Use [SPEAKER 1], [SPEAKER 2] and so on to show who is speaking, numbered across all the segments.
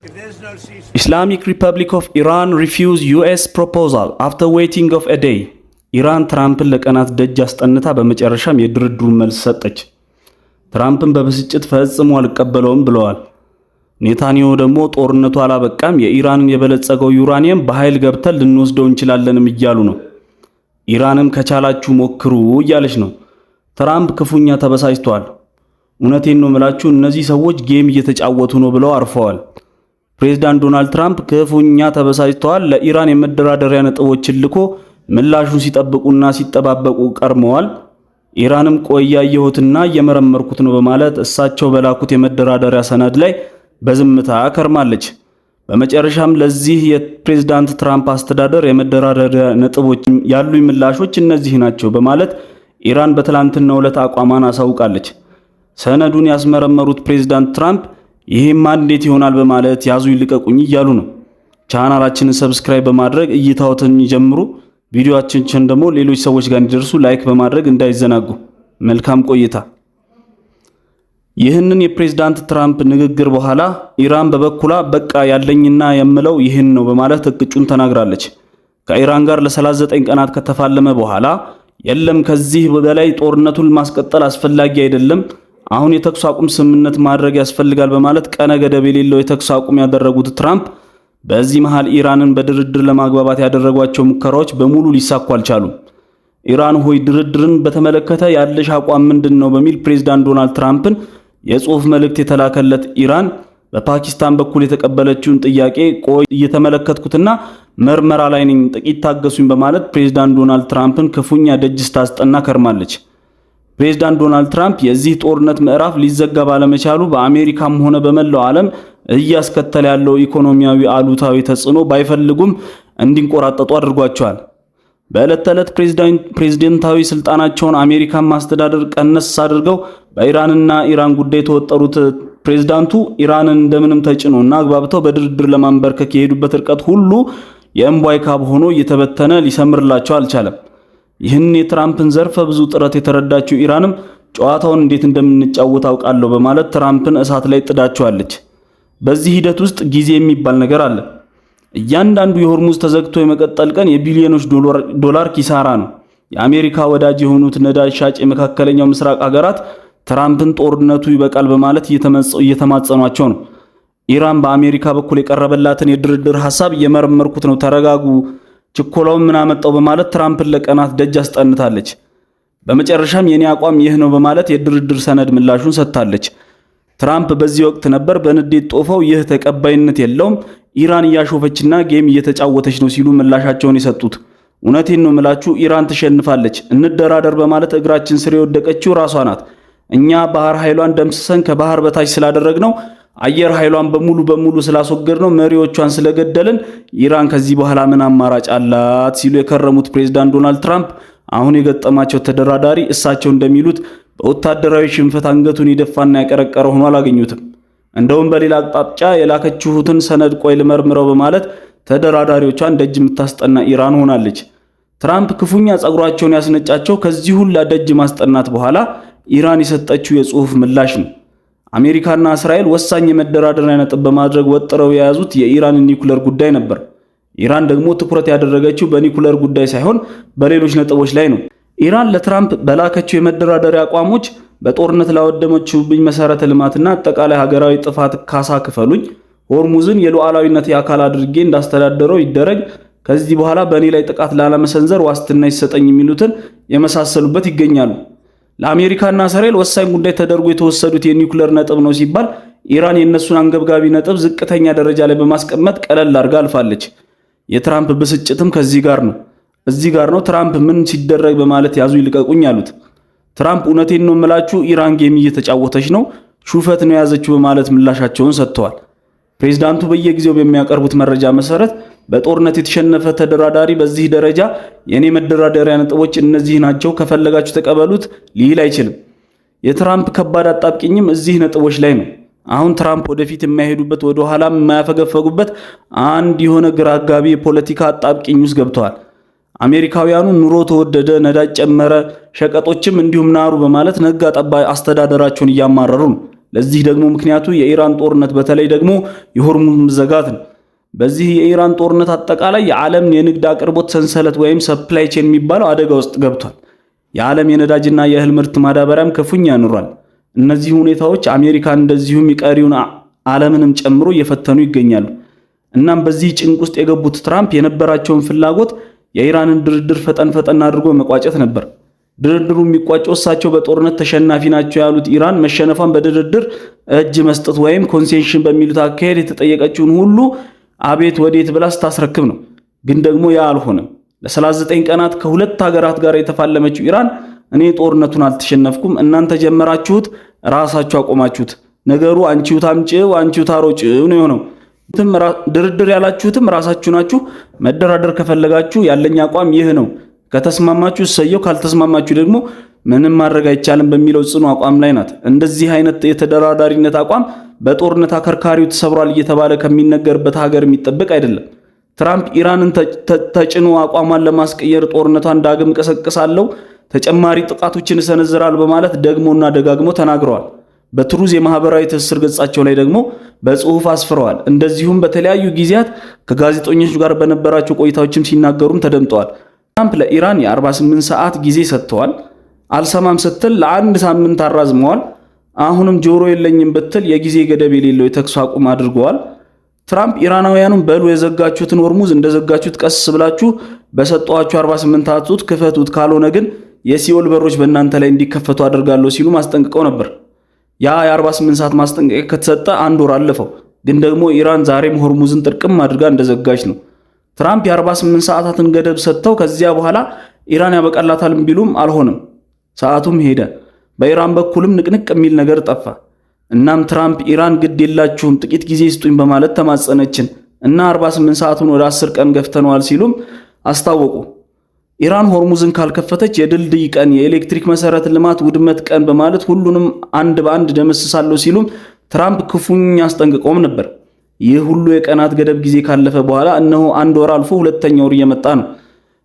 [SPEAKER 1] Islamic Republic of Iran refused US proposal after waiting of a day. ኢራን ትራምፕን ለቀናት ደጅ አስጠንታ በመጨረሻም የድርድሩን መልስ ሰጠች። ትራምፕን በብስጭት ፈጽሞ አልቀበለውም ብለዋል። ኔታንያሁ ደግሞ ጦርነቱ አላበቃም፣ የኢራንን የበለጸገው ዩራኒየም በኃይል ገብተን ልንወስደው እንችላለንም እያሉ ነው። ኢራንም ከቻላችሁ ሞክሩ እያለች ነው። ትራምፕ ክፉኛ ተበሳጭተዋል። እውነቴን ነው የምላችሁ እነዚህ ሰዎች ጌም እየተጫወቱ ነው ብለው አርፈዋል። ፕሬዝዳንት ዶናልድ ትራምፕ ክፉኛ ተበሳጭተዋል። ለኢራን የመደራደሪያ ነጥቦችን ልኮ ምላሹን ሲጠብቁና ሲጠባበቁ ቀርመዋል። ኢራንም ቆያየሁትና እየመረመርኩት ነው በማለት እሳቸው በላኩት የመደራደሪያ ሰነድ ላይ በዝምታ ከርማለች። በመጨረሻም ለዚህ የፕሬዝዳንት ትራምፕ አስተዳደር የመደራደሪያ ነጥቦች ያሉኝ ምላሾች እነዚህ ናቸው በማለት ኢራን በትላንትናው ዕለት አቋሟን አሳውቃለች። ሰነዱን ያስመረመሩት ፕሬዝዳንት ትራምፕ ይሄማ እንዴት ይሆናል በማለት ያዙ ይልቀቁኝ እያሉ ነው። ቻናላችንን ሰብስክራይብ በማድረግ እይታዎትን ይጀምሩ። ቪዲዮአችንን ደግሞ ሌሎች ሰዎች ጋር እንዲደርሱ ላይክ በማድረግ እንዳይዘናጉ። መልካም ቆይታ። ይህንን የፕሬዝዳንት ትራምፕ ንግግር በኋላ ኢራን በበኩሏ በቃ ያለኝና የምለው ይህን ነው በማለት እቅጩን ተናግራለች። ከኢራን ጋር ለ39 ቀናት ከተፋለመ በኋላ የለም ከዚህ በላይ ጦርነቱን ማስቀጠል አስፈላጊ አይደለም፣ አሁን የተኩስ አቁም ስምምነት ማድረግ ያስፈልጋል በማለት ቀነ ገደብ የሌለው የተኩስ አቁም ያደረጉት ትራምፕ በዚህ መሃል ኢራንን በድርድር ለማግባባት ያደረጓቸው ሙከራዎች በሙሉ ሊሳኩ አልቻሉም። ኢራን ሆይ ድርድርን በተመለከተ ያለሽ አቋም ምንድነው በሚል ፕሬዝዳንት ዶናልድ ትራምፕን የጽሑፍ መልእክት የተላከለት ኢራን በፓኪስታን በኩል የተቀበለችውን ጥያቄ ቆይ እየተመለከትኩትና ምርመራ ላይ ነኝ፣ ጥቂት ታገሱኝ በማለት ፕሬዝዳንት ዶናልድ ትራምፕን ክፉኛ ደጅ ስታስጠና ከርማለች። ፕሬዝዳንት ዶናልድ ትራምፕ የዚህ ጦርነት ምዕራፍ ሊዘጋ ባለመቻሉ በአሜሪካም ሆነ በመላው ዓለም እያስከተለ ያለው ኢኮኖሚያዊ አሉታዊ ተጽዕኖ ባይፈልጉም እንዲንቆራጠጡ አድርጓቸዋል። በዕለት ተዕለት ፕሬዝዳንታዊ ስልጣናቸውን አሜሪካን ማስተዳደር ቀነስ አድርገው በኢራንና ኢራን ጉዳይ የተወጠሩት ፕሬዝዳንቱ ኢራንን እንደምንም ተጭኖና አግባብተው በድርድር ለማንበርከክ የሄዱበት ርቀት ሁሉ የእምቧይ ካብ ሆኖ እየተበተነ ሊሰምርላቸው አልቻለም። ይህን የትራምፕን ዘርፈ ብዙ ጥረት የተረዳችው ኢራንም ጨዋታውን እንዴት እንደምንጫወት አውቃለሁ በማለት ትራምፕን እሳት ላይ ጥዳቸዋለች። በዚህ ሂደት ውስጥ ጊዜ የሚባል ነገር አለ። እያንዳንዱ የሆርሙዝ ተዘግቶ የመቀጠል ቀን የቢሊዮኖች ዶላር ኪሳራ ነው። የአሜሪካ ወዳጅ የሆኑት ነዳጅ ሻጭ የመካከለኛው ምስራቅ ሀገራት ትራምፕን ጦርነቱ ይበቃል በማለት እየተማጸኗቸው ነው። ኢራን በአሜሪካ በኩል የቀረበላትን የድርድር ሐሳብ እየመረመርኩት ነው፣ ተረጋጉ፣ ችኮላውን ምን አመጣው በማለት ትራምፕን ለቀናት ደጅ አስጠንታለች። በመጨረሻም የኔ አቋም ይህ ነው በማለት የድርድር ሰነድ ምላሹን ሰጥታለች። ትራምፕ በዚህ ወቅት ነበር በንዴት ጦፈው ይህ ተቀባይነት የለውም፣ ኢራን እያሾፈችና ጌም እየተጫወተች ነው ሲሉ ምላሻቸውን የሰጡት። እውነቴን ነው ምላችሁ ኢራን ትሸንፋለች፣ እንደራደር በማለት እግራችን ስር የወደቀችው ራሷ ናት። እኛ ባህር ኃይሏን ደምስሰን ከባህር በታች ስላደረግነው አየር ኃይሏን በሙሉ ስላስወገድነው መሪዎቿን ስለገደልን ኢራን ከዚህ በኋላ ምን አማራጭ አላት ሲሉ የከረሙት ፕሬዝዳንት ዶናልድ ትራምፕ አሁን የገጠማቸው ተደራዳሪ እሳቸው እንደሚሉት በወታደራዊ ሽንፈት አንገቱን የደፋና ያቀረቀረ ሆኖ አላገኙትም። እንደውም በሌላ አቅጣጫ የላከችሁትን ሰነድ ቆይ ልመርምረው በማለት ተደራዳሪዎቿን ደጅ የምታስጠና ኢራን ሆናለች። ትራምፕ ክፉኛ ጸጉራቸውን ያስነጫቸው ከዚህ ሁላ ደጅ ማስጠናት በኋላ ኢራን የሰጠችው የጽሑፍ ምላሽ ነው። አሜሪካና እስራኤል ወሳኝ የመደራደሪያ ነጥብ በማድረግ ወጥረው የያዙት የኢራን ኒኩለር ጉዳይ ነበር። ኢራን ደግሞ ትኩረት ያደረገችው በኒኩለር ጉዳይ ሳይሆን በሌሎች ነጥቦች ላይ ነው። ኢራን ለትራምፕ በላከችው የመደራደሪያ አቋሞች በጦርነት ላወደመችውብኝ መሰረተ ልማትና አጠቃላይ ሀገራዊ ጥፋት ካሳ ክፈሉኝ፣ ሆርሙዝን የሉዓላዊነት አካል አድርጌ እንዳስተዳደረው ይደረግ፣ ከዚህ በኋላ በእኔ ላይ ጥቃት ላለመሰንዘር ዋስትና ይሰጠኝ የሚሉትን የመሳሰሉበት ይገኛሉ። ለአሜሪካና እስራኤል ወሳኝ ጉዳይ ተደርጎ የተወሰዱት የኒኩለር ነጥብ ነው ሲባል ኢራን የነሱን አንገብጋቢ ነጥብ ዝቅተኛ ደረጃ ላይ በማስቀመጥ ቀለል አድርጋ አልፋለች። የትራምፕ ብስጭትም ከዚህ ጋር ነው። እዚህ ጋር ነው ትራምፕ ምን ሲደረግ በማለት ያዙ ይልቀቁኝ ያሉት። ትራምፕ እውነቴን ነው የምላችሁ ኢራን ጌም እየተጫወተች ነው፣ ሹፈት ነው የያዘችው በማለት ምላሻቸውን ሰጥተዋል። ፕሬዝዳንቱ በየጊዜው በሚያቀርቡት መረጃ መሰረት በጦርነት የተሸነፈ ተደራዳሪ በዚህ ደረጃ የኔ መደራደሪያ ነጥቦች እነዚህ ናቸው ከፈለጋችሁ ተቀበሉት ሊል አይችልም። የትራምፕ ከባድ አጣብቂኝም እዚህ ነጥቦች ላይ ነው። አሁን ትራምፕ ወደፊት የማይሄዱበት ወደ ኋላም የማያፈገፈጉበት አንድ የሆነ ግራ አጋቢ የፖለቲካ አጣብቂኝ ውስጥ ገብተዋል። አሜሪካውያኑ ኑሮ ተወደደ፣ ነዳጅ ጨመረ፣ ሸቀጦችም እንዲሁም ናሩ በማለት ነጋ ጠባ አስተዳደራቸውን እያማረሩ ነው። ለዚህ ደግሞ ምክንያቱ የኢራን ጦርነት በተለይ ደግሞ የሆርሙዝ መዘጋት ነው። በዚህ የኢራን ጦርነት አጠቃላይ የዓለም የንግድ አቅርቦት ሰንሰለት ወይም ሰፕላይ ቼን የሚባለው አደጋ ውስጥ ገብቷል። የዓለም የነዳጅና የእህል ምርት ማዳበሪያም ክፉኛ ኑሯል። እነዚህ ሁኔታዎች አሜሪካን እንደዚሁም የቀሪውን ዓለምንም ጨምሮ እየፈተኑ ይገኛሉ። እናም በዚህ ጭንቅ ውስጥ የገቡት ትራምፕ የነበራቸውን ፍላጎት የኢራንን ድርድር ፈጠን አድርጎ መቋጨት ነበር። ድርድሩ የሚቋጨው እሳቸው በጦርነት ተሸናፊ ናቸው ያሉት ኢራን መሸነፏን በድርድር እጅ መስጠት ወይም ኮንሴሽን በሚሉት አካሄድ የተጠየቀችውን ሁሉ አቤት ወዴት ብላ ስታስረክብ ነው። ግን ደግሞ ያ አልሆነም። ለ39 ቀናት ከሁለት ሀገራት ጋር የተፋለመችው ኢራን እኔ ጦርነቱን አልተሸነፍኩም፣ እናንተ ጀመራችሁት፣ ራሳችሁ አቆማችሁት፣ ነገሩ አንቺው ታምጪው አንቺው ታሮጪው ነው የሆነው። ድርድር ያላችሁትም ራሳችሁ ናችሁ። መደራደር ከፈለጋችሁ ያለኝ አቋም ይህ ነው፣ ከተስማማችሁ እሰየው፣ ካልተስማማችሁ ደግሞ ምንም ማድረግ አይቻልም በሚለው ጽኑ አቋም ላይ ናት። እንደዚህ አይነት የተደራዳሪነት አቋም በጦርነት አከርካሪው ተሰብሯል እየተባለ ከሚነገርበት ሀገር የሚጠበቅ አይደለም። ትራምፕ ኢራንን ተጭኖ አቋሟን ለማስቀየር ጦርነቷን ዳግም ቀሰቅሳለሁ፣ ተጨማሪ ጥቃቶችን እሰነዝራለሁ በማለት ደግሞና ደጋግሞ ተናግረዋል። በትሩዝ የማህበራዊ ትስስር ገጻቸው ላይ ደግሞ በጽሁፍ አስፍረዋል። እንደዚሁም በተለያዩ ጊዜያት ከጋዜጠኞች ጋር በነበራቸው ቆይታዎችም ሲናገሩም ተደምጠዋል። ትራምፕ ለኢራን የ48 ሰዓት ጊዜ ሰጥተዋል። አልሰማም ስትል ለአንድ ሳምንት አራዝመዋል። አሁንም ጆሮ የለኝም ብትል የጊዜ ገደብ የሌለው የተኩስ አቁም አድርገዋል። ትራምፕ ኢራናውያኑን በሉ የዘጋችሁትን ሆርሙዝ እንደዘጋችሁት ቀስ ብላችሁ በሰጧችሁ 48 ሰዓት ውስጥ ክፈቱት፣ ካልሆነ ግን የሲኦል በሮች በእናንተ ላይ እንዲከፈቱ አድርጋለሁ ሲሉ ማስጠንቅቀው ነበር። ያ የ48 ሰዓት ማስጠንቀቂያ ከተሰጠ አንድ ወር አለፈው። ግን ደግሞ ኢራን ዛሬም ሆርሙዝን ጥርቅም አድርጋ እንደዘጋች ነው። ትራምፕ የ48 ሰዓታትን ገደብ ሰጥተው ከዚያ በኋላ ኢራን ያበቃላታል ቢሉም አልሆነም። ሰዓቱም ሄደ። በኢራን በኩልም ንቅንቅ የሚል ነገር ጠፋ። እናም ትራምፕ ኢራን ግድ የላችሁም ጥቂት ጊዜ ስጡኝ በማለት ተማጸነችን እና 48 ሰዓቱን ወደ 10 ቀን ገፍተነዋል ሲሉም አስታወቁ። ኢራን ሆርሙዝን ካልከፈተች የድልድይ ቀን፣ የኤሌክትሪክ መሰረተ ልማት ውድመት ቀን በማለት ሁሉንም አንድ በአንድ ደመስሳለሁ ሲሉም ትራምፕ ክፉኛ አስጠንቅቀውም ነበር። ይህ ሁሉ የቀናት ገደብ ጊዜ ካለፈ በኋላ እነሆ አንድ ወር አልፎ ሁለተኛ ወር እየመጣ ነው።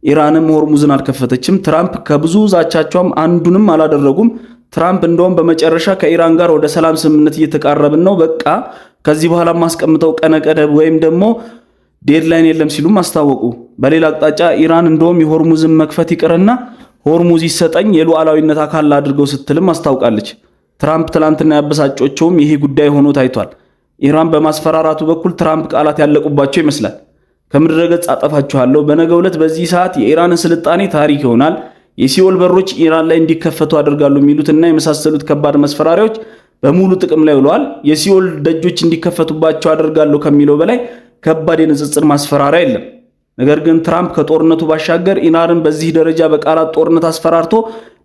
[SPEAKER 1] ኢራንም ሆርሙዝን አልከፈተችም። ትራምፕ ከብዙ ዛቻቸውም አንዱንም አላደረጉም። ትራምፕ እንደውም በመጨረሻ ከኢራን ጋር ወደ ሰላም ስምምነት እየተቃረብን ነው፣ በቃ ከዚህ በኋላ ማስቀምጠው ቀነ ገደብ ወይም ደግሞ ዴድላይን የለም ሲሉም አስታወቁ። በሌላ አቅጣጫ ኢራን እንደውም የሆርሙዝን መክፈት ይቅርና ሆርሙዝ ይሰጠኝ የሉዓላዊነት አካል አድርገው ስትልም አስታውቃለች። ትራምፕ ትላንትና ያበሳጮቸውም ይሄ ጉዳይ ሆኖ ታይቷል። ኢራን በማስፈራራቱ በኩል ትራምፕ ቃላት ያለቁባቸው ይመስላል። ከምድረ ገጽ አጠፋችኋለሁ፣ በነገው ዕለት በዚህ ሰዓት የኢራንን ስልጣኔ ታሪክ ይሆናል፣ የሲኦል በሮች ኢራን ላይ እንዲከፈቱ አድርጋለሁ የሚሉትና የመሳሰሉት ከባድ መስፈራሪያዎች በሙሉ ጥቅም ላይ ውለዋል። የሲኦል ደጆች እንዲከፈቱባቸው አድርጋለሁ ከሚለው በላይ ከባድ የንጽጽር ማስፈራሪያ የለም። ነገር ግን ትራምፕ ከጦርነቱ ባሻገር ኢራንን በዚህ ደረጃ በቃላት ጦርነት አስፈራርቶ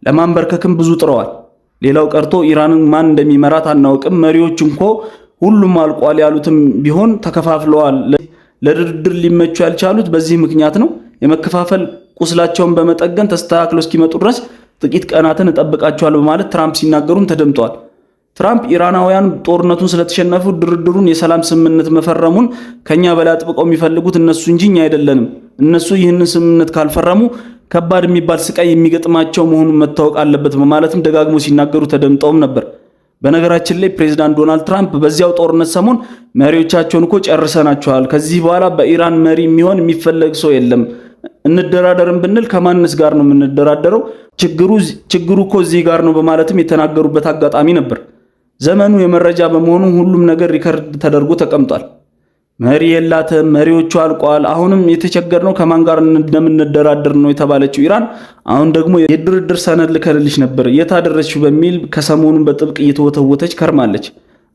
[SPEAKER 1] ለማንበርከክም ብዙ ጥረዋል። ሌላው ቀርቶ ኢራንን ማን እንደሚመራት አናውቅም፣ መሪዎች እንኳ ሁሉም አልቋል ያሉትም ቢሆን ተከፋፍለዋል። ለድርድር ሊመቹ ያልቻሉት በዚህ ምክንያት ነው። የመከፋፈል ቁስላቸውን በመጠገን ተስተካክለው እስኪመጡ ድረስ ጥቂት ቀናትን እጠብቃቸዋለሁ በማለት ትራምፕ ሲናገሩም ተደምጠዋል። ትራምፕ ኢራናውያን ጦርነቱን ስለተሸነፉ ድርድሩን የሰላም ስምምነት መፈረሙን ከኛ በላይ አጥብቀው የሚፈልጉት እነሱ እንጂ እኛ አይደለንም። እነሱ ይህንን ስምምነት ካልፈረሙ ከባድ የሚባል ስቃይ የሚገጥማቸው መሆኑን መታወቅ አለበት በማለትም ደጋግሞ ሲናገሩ ተደምጠውም ነበር። በነገራችን ላይ ፕሬዝዳንት ዶናልድ ትራምፕ በዚያው ጦርነት ሰሞን መሪዎቻቸውን እኮ ጨርሰናቸዋል፣ ከዚህ በኋላ በኢራን መሪ የሚሆን የሚፈለግ ሰው የለም፣ እንደራደርም ብንል ከማንስ ጋር ነው የምንደራደረው? ችግሩ እኮ እዚህ ጋር ነው በማለትም የተናገሩበት አጋጣሚ ነበር። ዘመኑ የመረጃ በመሆኑ ሁሉም ነገር ሪከርድ ተደርጎ ተቀምጧል። መሪ የላትም፣ መሪዎቹ አልቋል፣ አሁንም የተቸገርነው ከማን ጋር እንደምንደራደር ነው የተባለችው ኢራን አሁን ደግሞ የድርድር ሰነድ ልከልልሽ ነበር የታደረችው በሚል ከሰሞኑን በጥብቅ እየተወተወተች ከርማለች።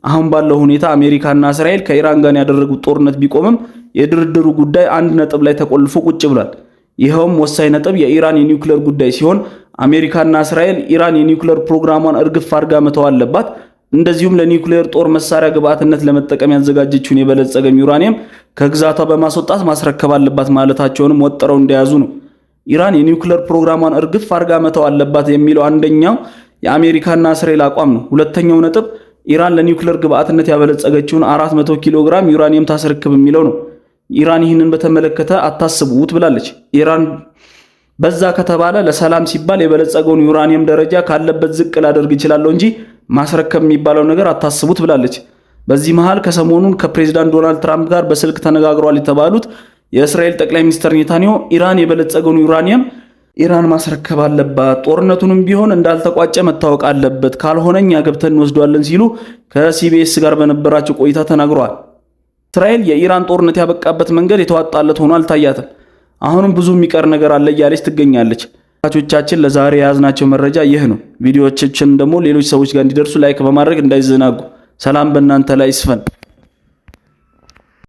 [SPEAKER 1] አሁን ባለው ሁኔታ አሜሪካና እስራኤል ከኢራን ጋር ያደረጉት ጦርነት ቢቆምም የድርድሩ ጉዳይ አንድ ነጥብ ላይ ተቆልፎ ቁጭ ብሏል። ይኸውም ወሳኝ ነጥብ የኢራን የኒውክሌር ጉዳይ ሲሆን አሜሪካና እስራኤል ኢራን የኒውክሌር ፕሮግራሟን እርግፍ አድርጋ መተው አለባት፣ እንደዚሁም ለኒውክሌር ጦር መሳሪያ ግብአትነት ለመጠቀም ያዘጋጀችውን የበለጸገ ዩራኒየም ከግዛቷ በማስወጣት ማስረከብ አለባት ማለታቸውንም ወጥረው እንደያዙ ነው። ኢራን የኒውክሌር ፕሮግራሟን እርግፍ አድርጋ መተው አለባት የሚለው አንደኛው የአሜሪካና እስራኤል አቋም ነው። ሁለተኛው ነጥብ ኢራን ለኒውክሌር ግብአትነት ያበለጸገችውን 400 ኪሎ ግራም ዩራኒየም ታስረክብ የሚለው ነው። ኢራን ይህንን በተመለከተ አታስቡት ብላለች። ኢራን በዛ ከተባለ ለሰላም ሲባል የበለጸገውን ዩራኒየም ደረጃ ካለበት ዝቅ ላደርግ ይችላል እንጂ ማስረከብ የሚባለው ነገር አታስቡት ብላለች። በዚህ መሃል ከሰሞኑን ከፕሬዝዳንት ዶናልድ ትራምፕ ጋር በስልክ ተነጋግሯል የተባሉት የእስራኤል ጠቅላይ ሚኒስትር ኔታንያሁ ኢራን የበለጸገውን ዩራኒየም ኢራን ማስረከብ አለባት፣ ጦርነቱንም ቢሆን እንዳልተቋጨ መታወቅ አለበት፣ ካልሆነኛ ገብተን እንወስዷለን ሲሉ ከሲቢኤስ ጋር በነበራቸው ቆይታ ተናግረዋል። እስራኤል የኢራን ጦርነት ያበቃበት መንገድ የተዋጣለት ሆኖ አልታያትም። አሁንም ብዙ የሚቀር ነገር አለ እያለች ትገኛለች። ተመልካቾቻችን ለዛሬ የያዝናቸው መረጃ ይህ ነው። ቪዲዮዎቻችን ደግሞ ሌሎች ሰዎች ጋር እንዲደርሱ ላይክ በማድረግ እንዳይዘናጉ። ሰላም በእናንተ ላይ ይስፈን።